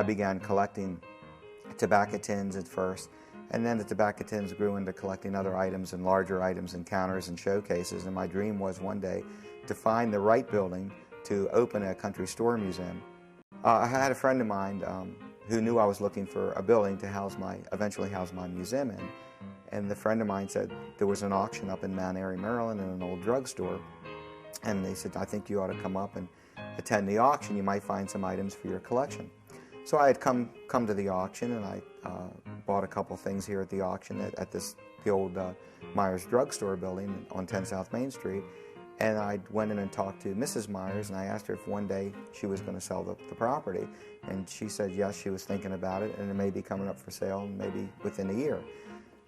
I began collecting tobacco tins at first, and then the tobacco tins grew into collecting other items and larger items and counters and showcases, and my dream was one day to find the right building to open a country store museum. I had a friend of mine who knew I was looking for a building to eventually house my museum in, and the friend of mine said there was an auction up in Mount Airy, Maryland in an old drugstore, and they said, I think you ought to come up and attend the auction. You might find some items for your collection. So I had come to the auction, and I bought a couple things here at the auction at the old Myers Drug Store building on 10 South Main Street. And I went in and talked to Mrs. Myers, and I asked her if one day she was going to sell the property. And she said yes, she was thinking about it, and it may be coming up for sale maybe within a year.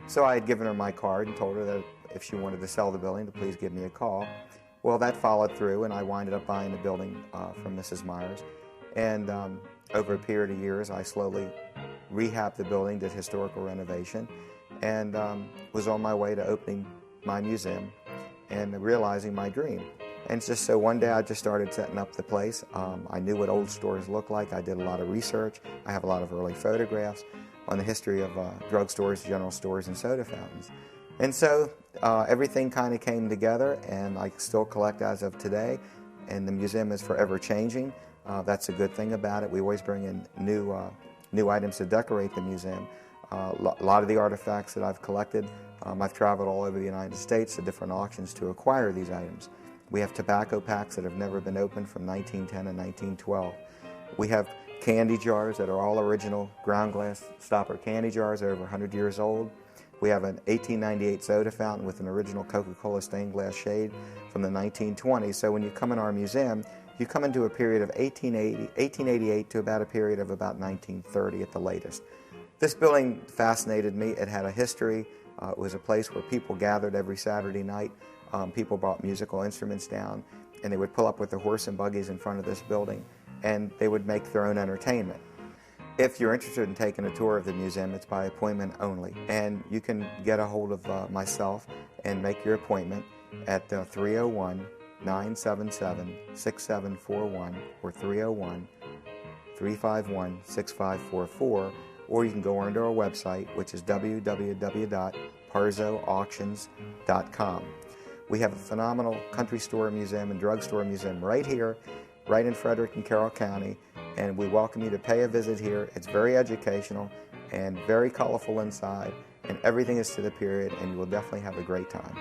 So I had given her my card and told her that if she wanted to sell the building, to please give me a call. Well, that followed through, and I winded up buying the building from Mrs. Myers. And over a period of years, I slowly rehabbed the building, did historical renovation, and was on my way to opening my museum and realizing my dream. And just so one day I just started setting up the place. I knew what old stores looked like. I did a lot of research. I have a lot of early photographs on the history of drugstores, general stores, and soda fountains. And so everything kind of came together, and I still collect as of today, and the museum is forever changing. That's a good thing about it. We always bring in new items to decorate the museum. A lot of the artifacts that I've collected, I've traveled all over the United States to different auctions to acquire these items. We have tobacco packs that have never been opened from 1910 and 1912. We have candy jars that are all original ground glass stopper candy jars that are over 100 years old. We have an 1898 soda fountain with an original Coca-Cola stained glass shade from the 1920s. So when you come in our museum, you come into a period of 1888 to about a period of about 1930 at the latest. This building fascinated me. It had a history. It was a place where people gathered every Saturday night. People brought musical instruments down, and they would pull up with their horse and buggies in front of this building, and they would make their own entertainment. If you're interested in taking a tour of the museum, it's by appointment only, and you can get a hold of myself and make your appointment at 301-977-6741 or 301-351-6544, or you can go onto our website, which is www.parzoauctions.com. We have a phenomenal country store museum and drugstore museum right here, right in Frederick and Carroll County, and we welcome you to pay a visit here. It's very educational and very colorful inside, and everything is to the period, and you will definitely have a great time.